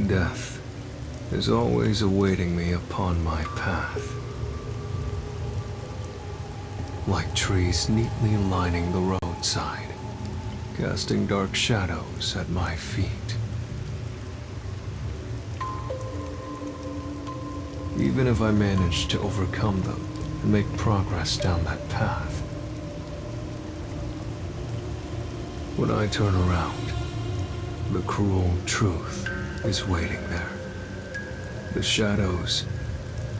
Death is always awaiting me upon my path. Like trees neatly lining the roadside, casting dark shadows at my feet. Even if I manage to overcome them and make progress down that path, when I turn around, the cruel truth is waiting there. The shadows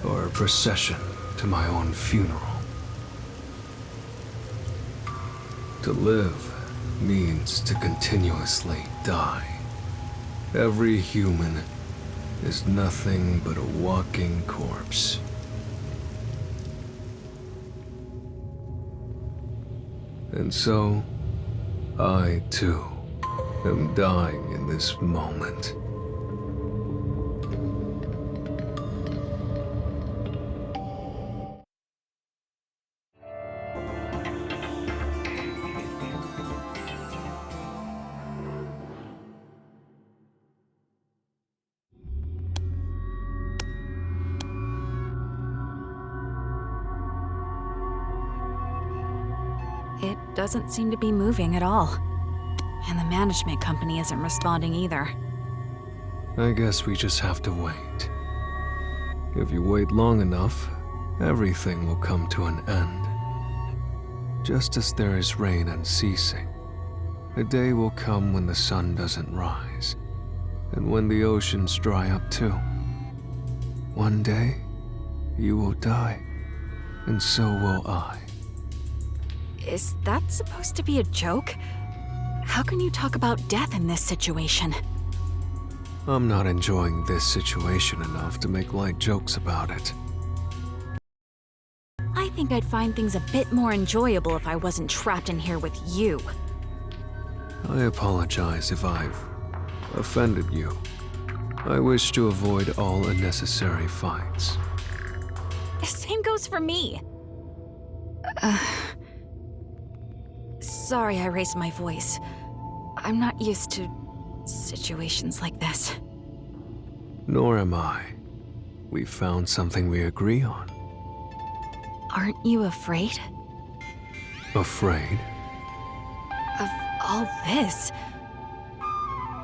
are a procession to my own funeral. To live means to continuously die. Every human is nothing but a walking corpse. And so, I too am dying in this moment. It doesn't seem to be moving at all. And the management company isn't responding either. I guess we just have to wait. If you wait long enough, everything will come to an end. Just as there is rain unceasing, a day will come when the sun doesn't rise, and when the oceans dry up too. One day, you will die, and so will I. Is that supposed to be a joke? How can you talk about death in this situation? I'm not enjoying this situation enough to make light jokes about it. I think I'd find things a bit more enjoyable if I wasn't trapped in here with you. I apologize if I've offended you. I wish to avoid all unnecessary fights. Same goes for me. Sorry I raised my voice. I'm not used to situations like this. Nor am I. We found something we agree on. Aren't you afraid? Afraid? Of all this?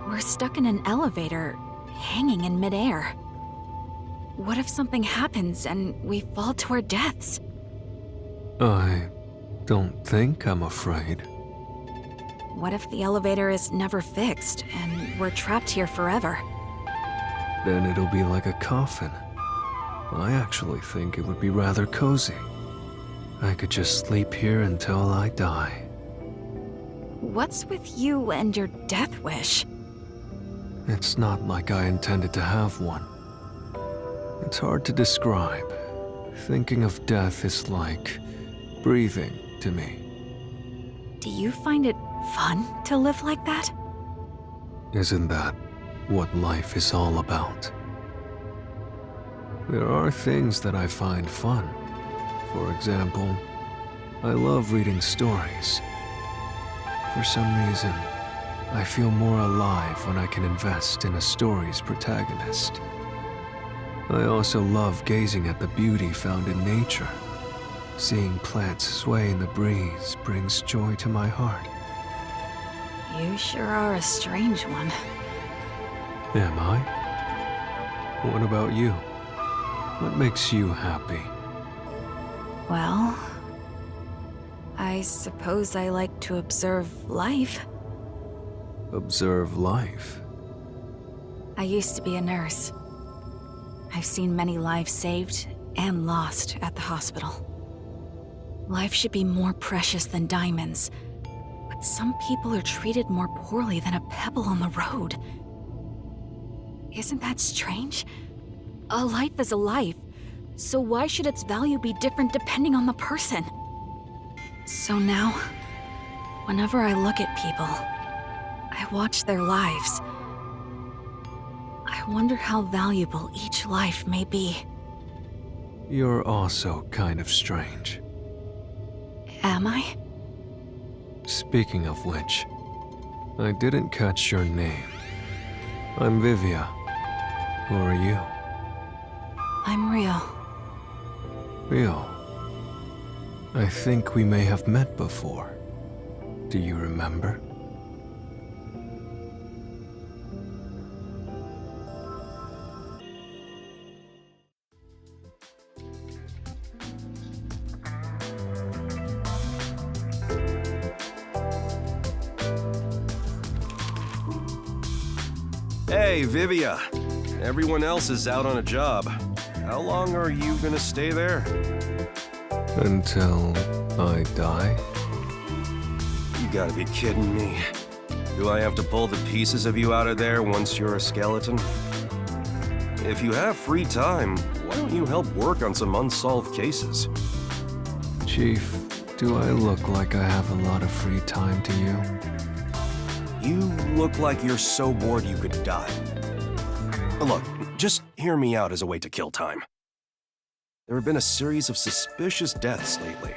We're stuck in an elevator, hanging in midair. What if something happens and we fall to our deaths? I don't think I'm afraid. What if the elevator is never fixed and we're trapped here forever? Then it'll be like a coffin. I actually think it would be rather cozy. I could just sleep here until I die. What's with you and your death wish? It's not like I intended to have one. It's hard to describe. Thinking of death is like breathing to me. Do you find it fun to live like that? Isn't that what life is all about? There are things that I find fun. For example, I love reading stories. For some reason, I feel more alive when I can invest in a story's protagonist. I also love gazing at the beauty found in nature. Seeing plants sway in the breeze brings joy to my heart. You sure are a strange one. Am I? What about you? What makes you happy? Well, I suppose I like to observe life. Observe life? I used to be a nurse. I've seen many lives saved and lost at the hospital. Life should be more precious than diamonds, but some people are treated more poorly than a pebble on the road. Isn't that strange? A life is a life, so why should its value be different depending on the person? So now, whenever I look at people, I watch their lives. I wonder how valuable each life may be. You're also kind of strange. Am I? Speaking of which, I didn't catch your name. I'm Vivia. Who are you? I'm real. Real. I think we may have met before. Do you remember? Hey, Vivia. Everyone else is out on a job. How long are you gonna stay there? Until I die? You gotta be kidding me. Do I have to pull the pieces of you out of there once you're a skeleton? If you have free time, why don't you help work on some unsolved cases? Chief, do I look like I have a lot of free time to you? You look like you're so bored you could die. Look, just hear me out as a way to kill time. There have been a series of suspicious deaths lately.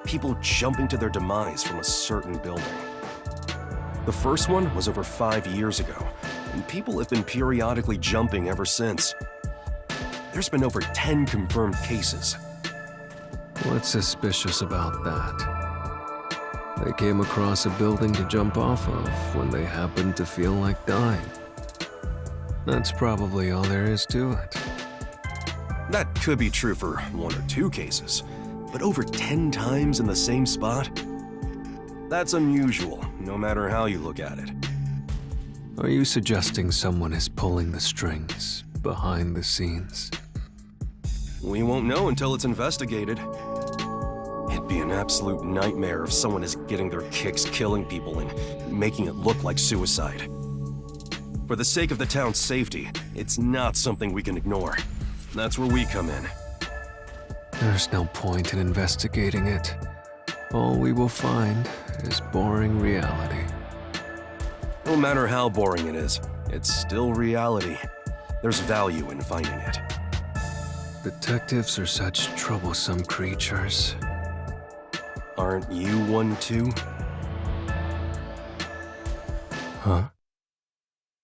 People jumping to their demise from a certain building. The first one was over 5 years ago, and people have been periodically jumping ever since. There's been over 10 confirmed cases. What's suspicious about that? They came across a building to jump off of when they happened to feel like dying. That's probably all there is to it. That could be true for 1 or 2 cases, but over 10 times in the same spot? That's unusual, no matter how you look at it. Are you suggesting someone is pulling the strings behind the scenes? We won't know until it's investigated. It'd be an absolute nightmare if someone is getting their kicks killing people and making it look like suicide. For the sake of the town's safety, it's not something we can ignore. That's where we come in. There's no point in investigating it. All we will find is boring reality. No matter how boring it is, it's still reality. There's value in finding it. Detectives are such troublesome creatures. Aren't you one too? Huh?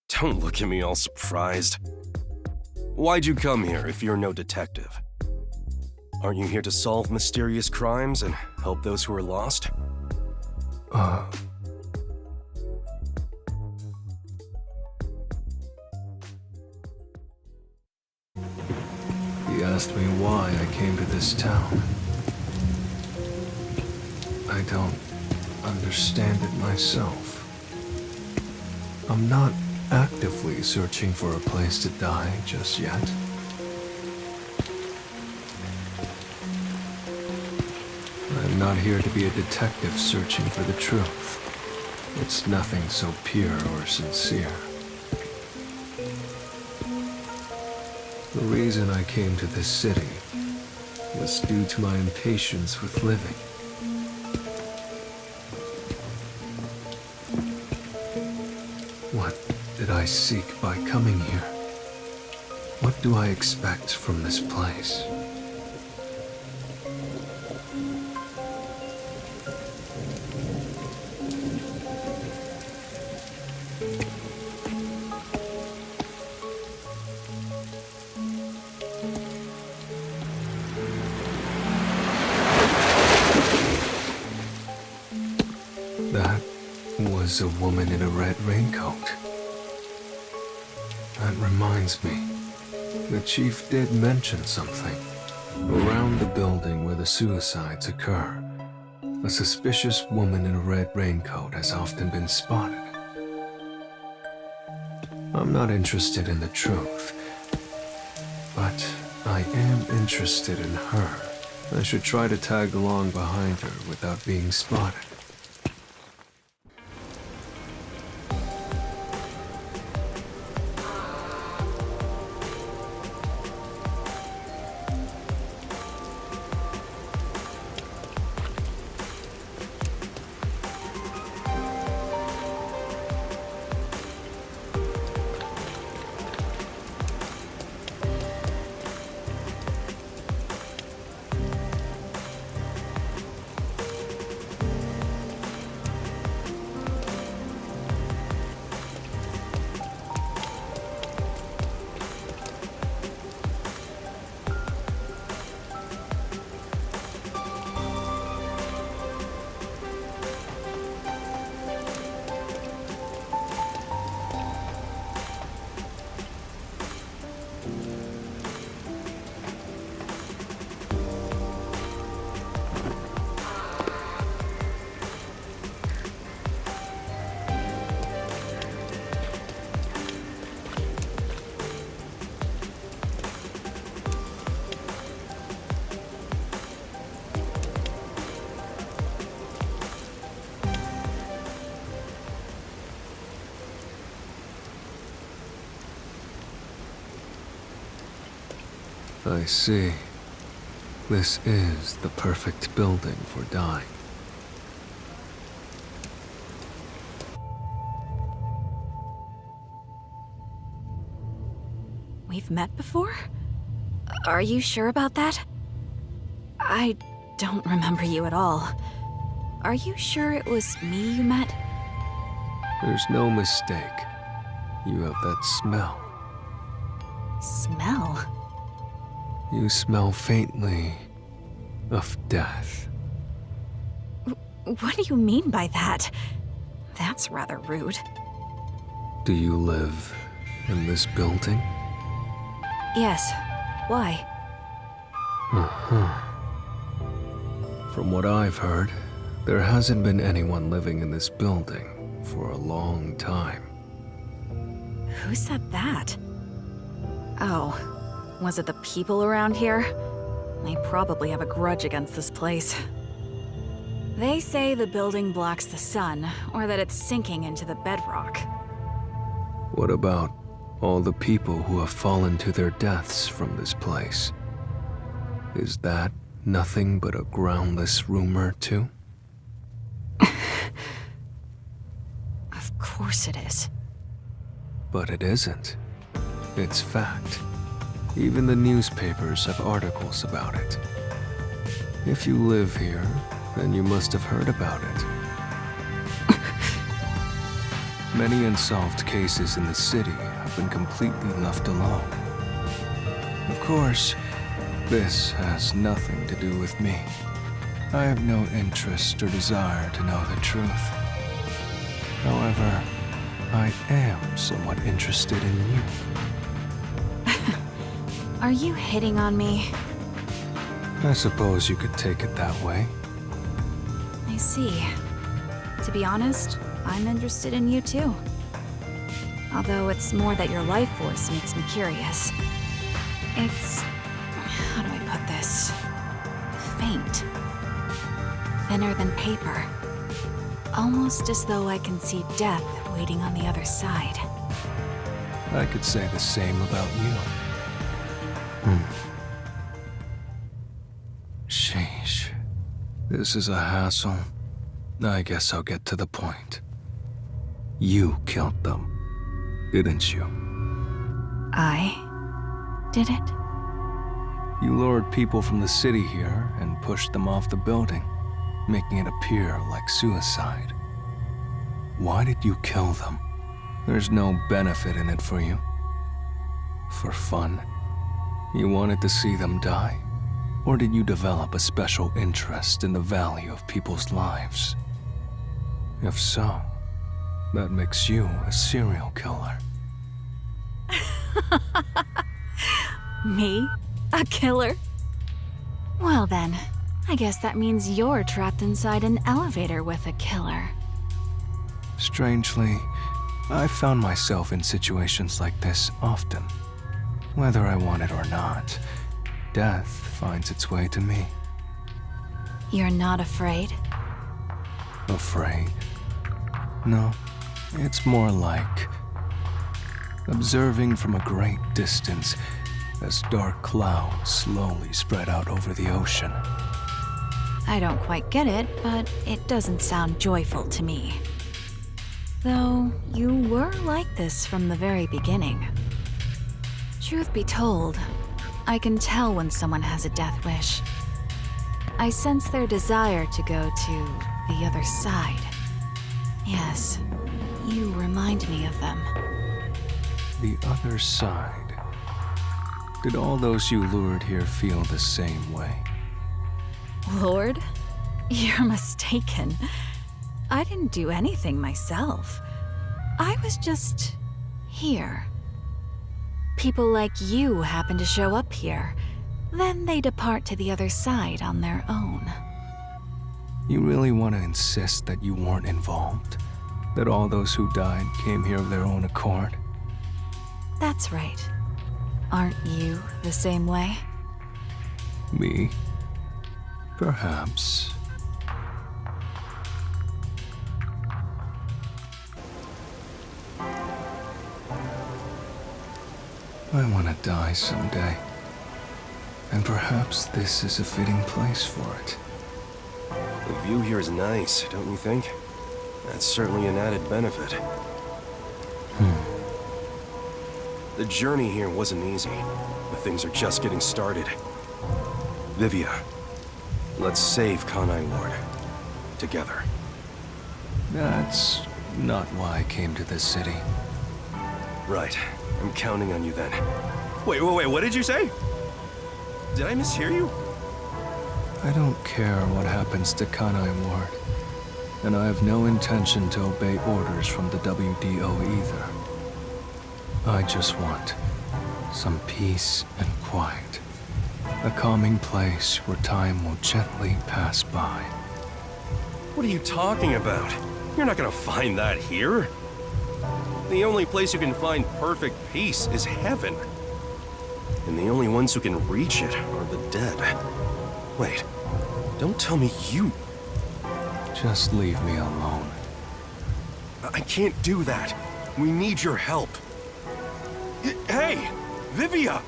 Don't look at me all surprised. Why'd you come here if you're no detective? Aren't you here to solve mysterious crimes and help those who are lost? He asked me why I came to this town. I don't understand it myself. I'm not actively searching for a place to die just yet. I'm not here to be a detective searching for the truth. It's nothing so pure or sincere. The reason I came to this city was due to my impatience with living. What did I seek by coming here? What do I expect from this place? That was a woman in a red raincoat. That reminds me, the chief did mention something. Around the building where the suicides occur, a suspicious woman in a red raincoat has often been spotted. I'm not interested in the truth, but I am interested in her. I should try to tag along behind her without being spotted. I see. This is the perfect building for dying. We've met before? Are you sure about that? I don't remember you at all. Are you sure it was me you met? There's no mistake. You have that smell. Smell? You smell faintly of death. What do you mean by that? That's rather rude. Do you live in this building? Yes. Why? From what I've heard, there hasn't been anyone living in this building for a long time. Who said that? Oh, was it the people around here? They probably have a grudge against this place. They say the building blocks the sun, or that it's sinking into the bedrock. What about all the people who have fallen to their deaths from this place? Is that nothing but a groundless rumor, too? Of course it is. But it isn't. It's fact. Even the newspapers have articles about it. If you live here, then you must have heard about it. Many unsolved cases in the city have been completely left alone. Of course, this has nothing to do with me. I have no interest or desire to know the truth. However, I am somewhat interested in you. Are you hitting on me? I suppose you could take it that way. I see. To be honest, I'm interested in you too. Although it's more that your life force makes me curious. It's... how do I put this? Faint. Thinner than paper. Almost as though I can see death waiting on the other side. I could say the same about you. Sheesh. This is a hassle. I guess I'll get to the point. You killed them, didn't you? I did it? You lured people from the city here and pushed them off the building, making it appear like suicide. Why did you kill them? There's no benefit in it for you. For fun? You wanted to see them die? Or did you develop a special interest in the value of people's lives? If so, that makes you a serial killer. Me? A killer? Well then, I guess that means you're trapped inside an elevator with a killer. Strangely, I've found myself in situations like this often. Whether I want it or not, death finds its way to me. You're not afraid? Afraid? No, it's more like observing from a great distance as dark clouds slowly spread out over the ocean. I don't quite get it, but it doesn't sound joyful to me. Though, you were like this from the very beginning. Truth be told, I can tell when someone has a death wish. I sense their desire to go to the other side. Yes, you remind me of them. The other side. Did all those you lured here feel the same way? Lord? You're mistaken. I didn't do anything myself. I was just here. People like you happen to show up here. Then they depart to the other side on their own. You really want to insist that you weren't involved? That all those who died came here of their own accord? That's right. Aren't you the same way? Me? Perhaps. I want to die someday. And perhaps this is a fitting place for it. The view here is nice, don't you think? That's certainly an added benefit. The journey here wasn't easy, but things are just getting started. Vivia, let's save Kanai Ward. Together. That's not why I came to this city. Right. I'm counting on you then. Wait, what did you say? Did I mishear you? I don't care what happens to Kanai Ward, and I have no intention to obey orders from the WDO either. I just want some peace and quiet. A calming place where time will gently pass by. What are you talking about? You're not gonna find that here. The only place you can find perfect peace is heaven. And the only ones who can reach it are the dead. Wait, don't tell me you... Just leave me alone. I can't do that. We need your help. Hey, Vivia!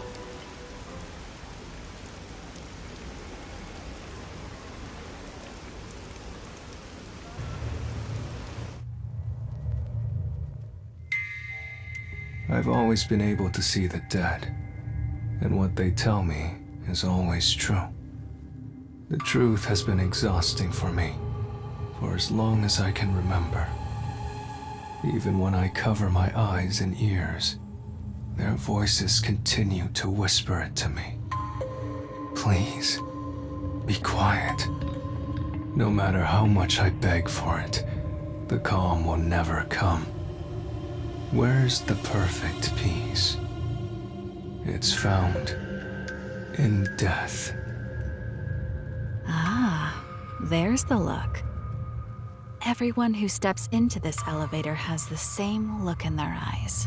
I've always been able to see the dead, and what they tell me is always true. The truth has been exhausting for me, for as long as I can remember. Even when I cover my eyes and ears, their voices continue to whisper it to me. Please, be quiet. No matter how much I beg for it, the calm will never come. Where's the perfect peace? It's found in death. Ah, there's the look. Everyone who steps into this elevator has the same look in their eyes.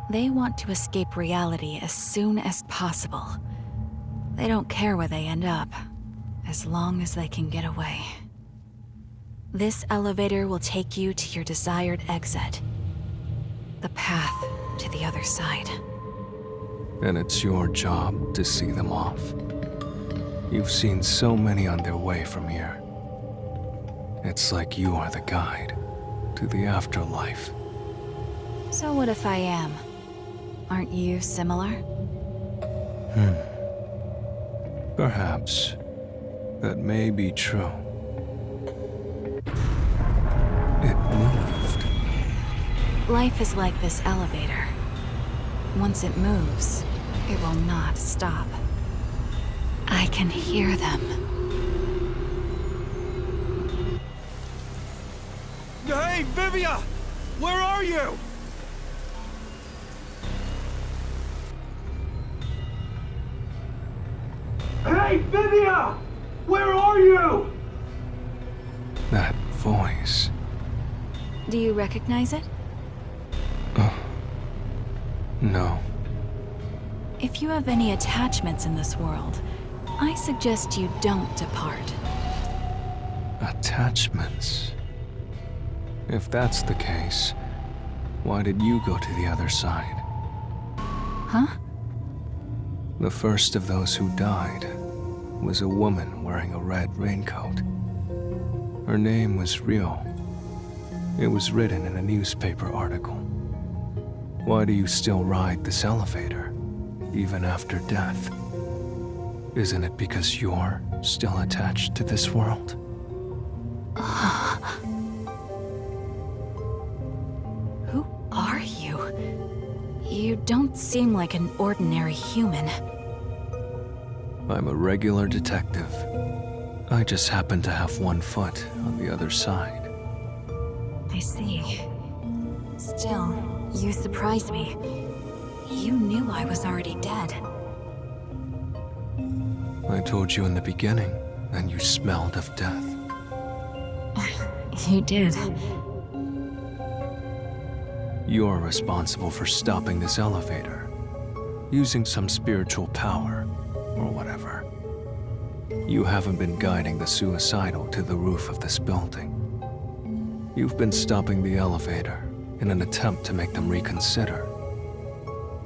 They want to escape reality as soon as possible. They don't care where they end up, as long as they can get away. This elevator will take you to your desired exit. The path to the other side. And it's your job to see them off. You've seen so many on their way from here. It's like you are the guide to the afterlife. So what if I am? Aren't you similar? Perhaps. That may be true. It moved. Life is like this elevator. Once it moves, it will not stop. I can hear them. Hey, Vivia! Where are you? Hey, Vivia! Where are you? That voice. Do you recognize it? No. If you have any attachments in this world, I suggest you don't depart. Attachments. If that's the case, why did you go to the other side? Huh? The first of those who died was a woman wearing a red raincoat. Her name was Rio. It was written in a newspaper article. Why do you still ride this elevator, even after death? Isn't it because you're still attached to this world? Who are you? You don't seem like an ordinary human. I'm a regular detective. I just happen to have one foot on the other side. I see. Still, you surprised me. You knew I was already dead. I told you in the beginning, and you smelled of death. You did. You're responsible for stopping this elevator, using some spiritual power, or whatever. You haven't been guiding the suicidal to the roof of this building. You've been stopping the elevator in an attempt to make them reconsider.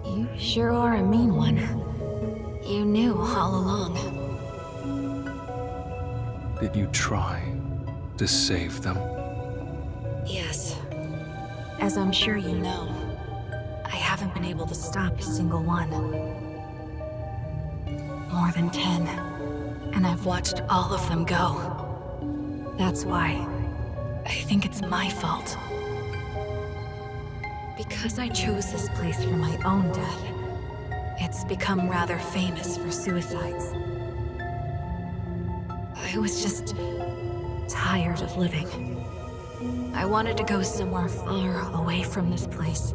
You sure are a mean one. You knew all along. Did you try to save them? Yes. As I'm sure you know, I haven't been able to stop a single one. More than 10. And I've watched all of them go. That's why I think it's my fault. Because I chose this place for my own death, it's become rather famous for suicides. I was just tired of living. I wanted to go somewhere far away from this place.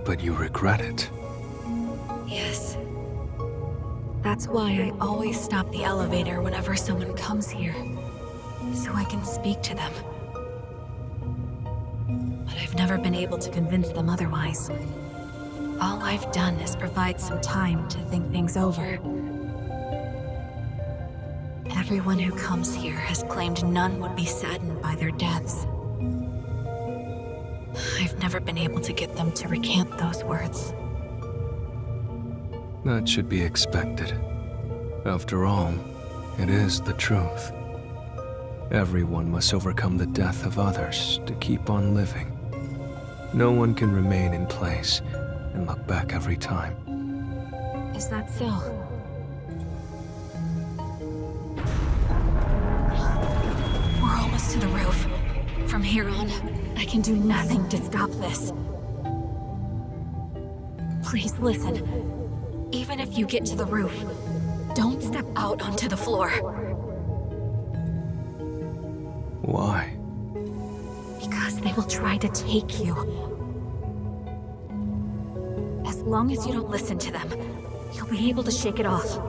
But you regret it. Yes. That's why I always stop the elevator whenever someone comes here, so I can speak to them. But I've never been able to convince them otherwise. All I've done is provide some time to think things over. Everyone who comes here has claimed none would be saddened by their deaths. I've never been able to get them to recant those words. That should be expected. After all, it is the truth. Everyone must overcome the death of others to keep on living. No one can remain in place and look back every time. Is that so? We're almost to the roof. From here on, I can do nothing to stop this. Please listen. Even if you get to the roof, don't step out onto the floor. Why? Because they will try to take you. As long as you don't listen to them, you'll be able to shake it off.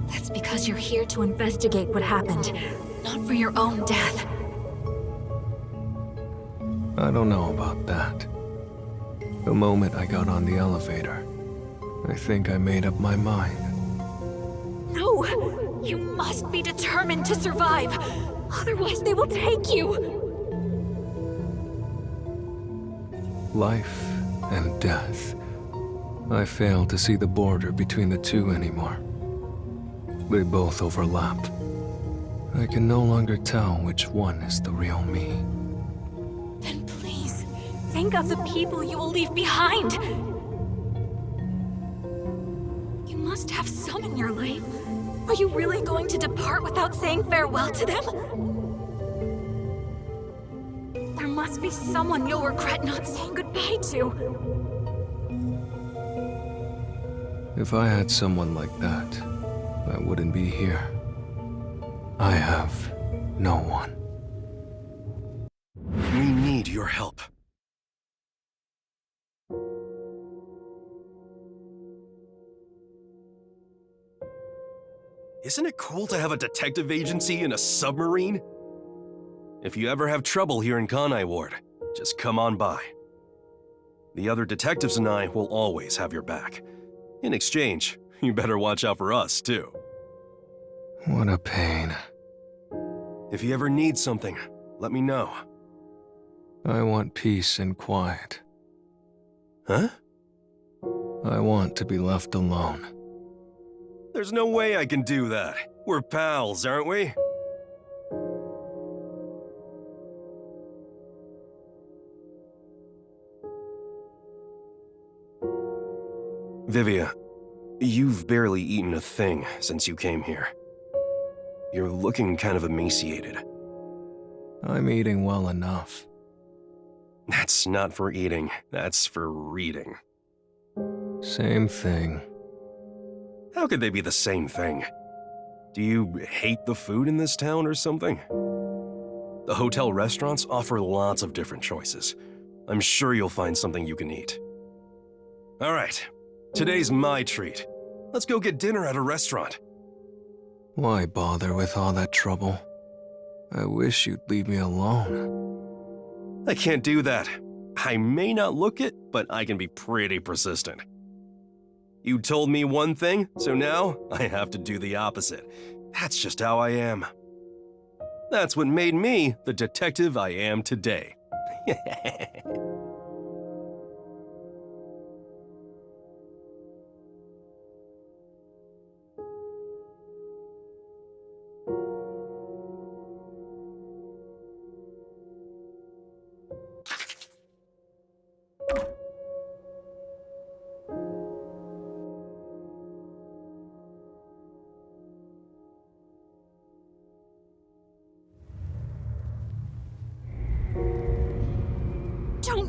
That's because you're here to investigate what happened, not for your own death. I don't know about that. The moment I got on the elevator, I think I made up my mind. No! You must be determined to survive! Otherwise they will take you! Life and death. I fail to see the border between the two anymore. They both overlap. I can no longer tell which one is the real me. Then please, think of the people you will leave behind! You must have some in your life. Are you really going to depart without saying farewell to them? There must be someone you'll regret not saying goodbye to. If I had someone like that, I wouldn't be here. I have no one. We need your help. Isn't it cool to have a detective agency in a submarine? If you ever have trouble here in Kanai Ward, just come on by. The other detectives and I will always have your back. In exchange, you better watch out for us, too. What a pain. If you ever need something, let me know. I want peace and quiet. Huh? I want to be left alone. There's no way I can do that. We're pals, aren't we? Vivia, you've barely eaten a thing since you came here. You're looking kind of emaciated. I'm eating well enough. That's not for eating, that's for reading. Same thing. How could they be the same thing? Do you hate the food in this town or something? The hotel restaurants offer lots of different choices. I'm sure you'll find something you can eat. All right, today's my treat. Let's go get dinner at a restaurant. Why bother with all that trouble? I wish you'd leave me alone. I can't do that. I may not look it, but I can be pretty persistent. You told me one thing, so now I have to do the opposite. That's just how I am. That's what made me the detective I am today.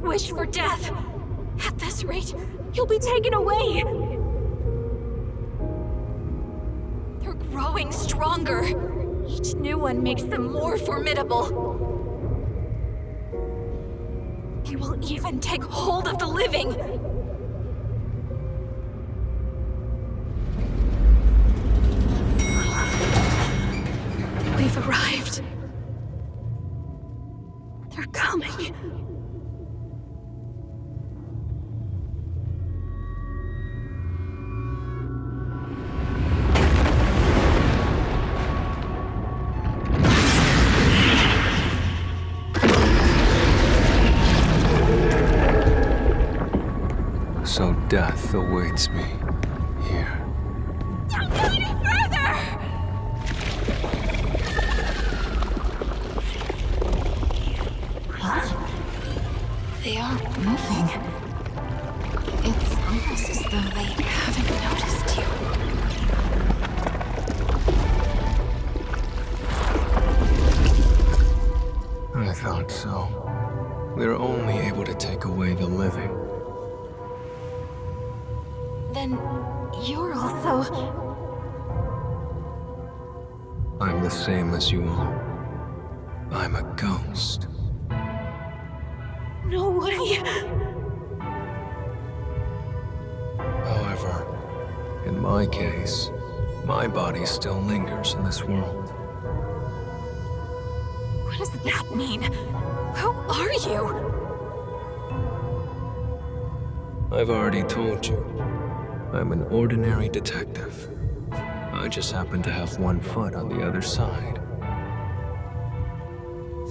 wish for death. At this rate, he'll be taken away. They're growing stronger. Each new one makes them more formidable. They will even take hold of the living. We've arrived. They're coming. So death awaits me here. Don't go any further! Huh? They aren't moving. It's almost as though they haven't noticed you. I thought so. They're only able to take away the living. Then you're also... I'm the same as you all. I'm a ghost. No way! However, in my case, my body still lingers in this world. What does that mean? Who are you? I've already told you. I'm an ordinary detective. I just happen to have one foot on the other side.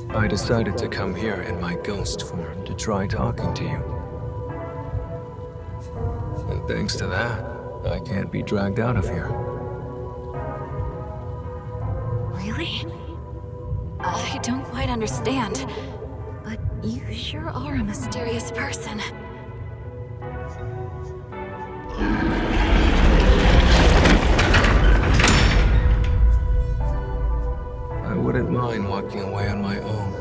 I decided to come here in my ghost form to try talking to you. And thanks to that, I can't be dragged out of here. Really? I don't quite understand, but you sure are a mysterious person. I wouldn't mind walking away on my own,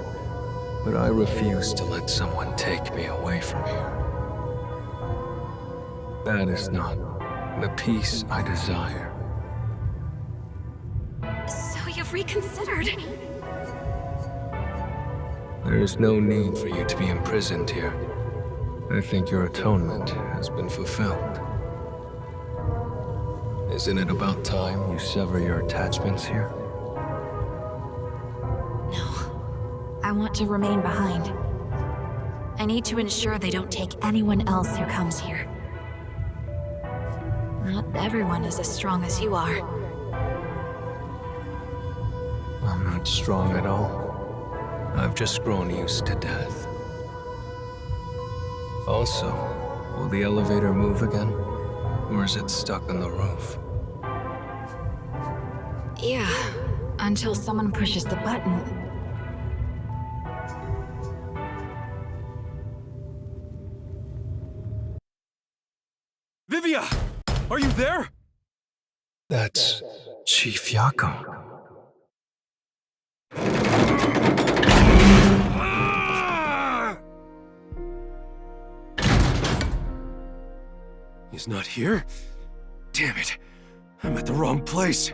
but I refuse to let someone take me away from here. That is not the peace I desire. So you've reconsidered? There is no need for you to be imprisoned here. I think your atonement has been fulfilled. Isn't it about time you sever your attachments here? No. I want to remain behind. I need to ensure they don't take anyone else who comes here. Not everyone is as strong as you are. I'm not strong at all. I've just grown used to death. Also, will the elevator move again? Or is it stuck on the roof? Yeah, until someone pushes the button. Vivia! Are you there? That's Chief Yako. He's not here? Damn it. I'm at the wrong place.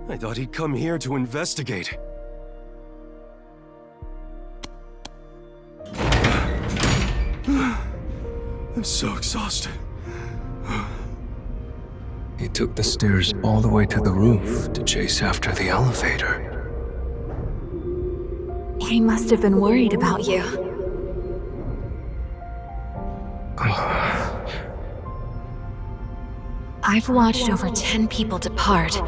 I thought he'd come here to investigate. I'm so exhausted. He took the stairs all the way to the roof to chase after the elevator. He must have been worried about you. I've watched over 10 people depart,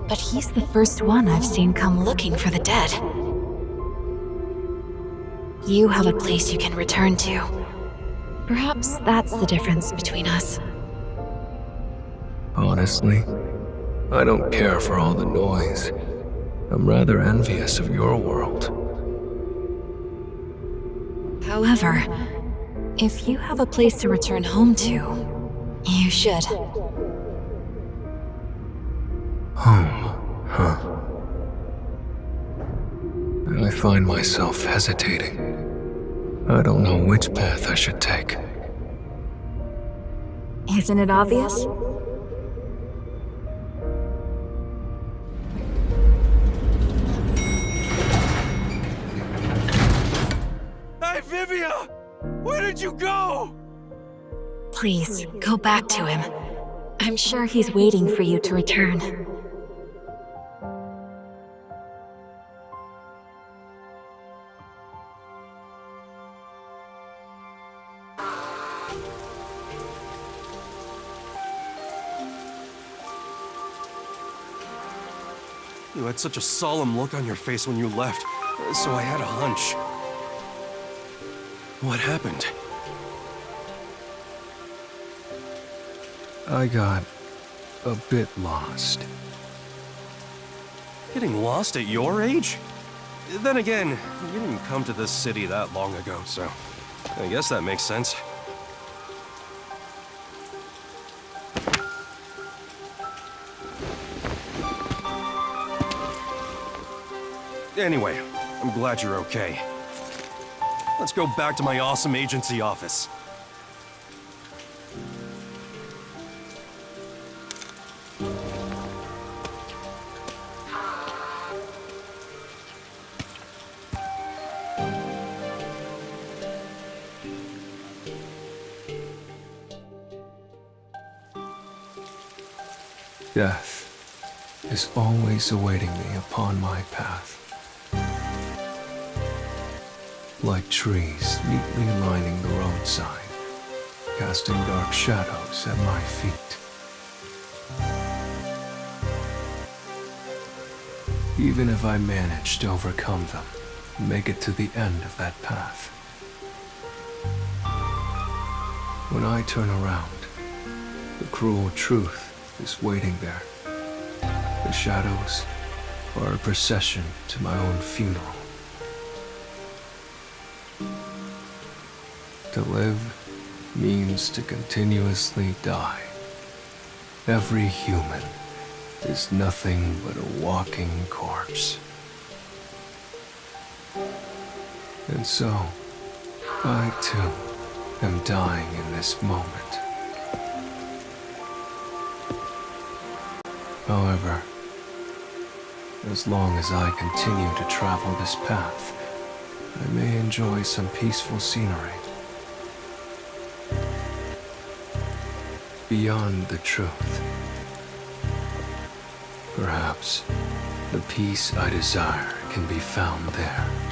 but he's the first one I've seen come looking for the dead. You have a place you can return to. Perhaps that's the difference between us. Honestly, I don't care for all the noise. I'm rather envious of your world. However, if you have a place to return home to, you should. Home, huh? I find myself hesitating. I don't know which path I should take. Isn't it obvious? Hey, Vivia! Where did you go? Please, go back to him. I'm sure he's waiting for you to return. You had such a solemn look on your face when you left, so I had a hunch. What happened? I got a bit lost. Getting lost at your age? Then again, you didn't come to this city that long ago, so I guess that makes sense. Anyway, I'm glad you're okay. Let's go back to my awesome agency office. Death is always awaiting me upon my path. Like trees neatly lining the roadside, casting dark shadows at my feet. Even if I manage to overcome them and make it to the end of that path, when I turn around, the cruel truth is waiting there. The shadows are a procession to my own funeral. To live means to continuously die. Every human is nothing but a walking corpse. And so, I too am dying in this moment. However, as long as I continue to travel this path, I may enjoy some peaceful scenery. Beyond the truth. Perhaps the peace I desire can be found there.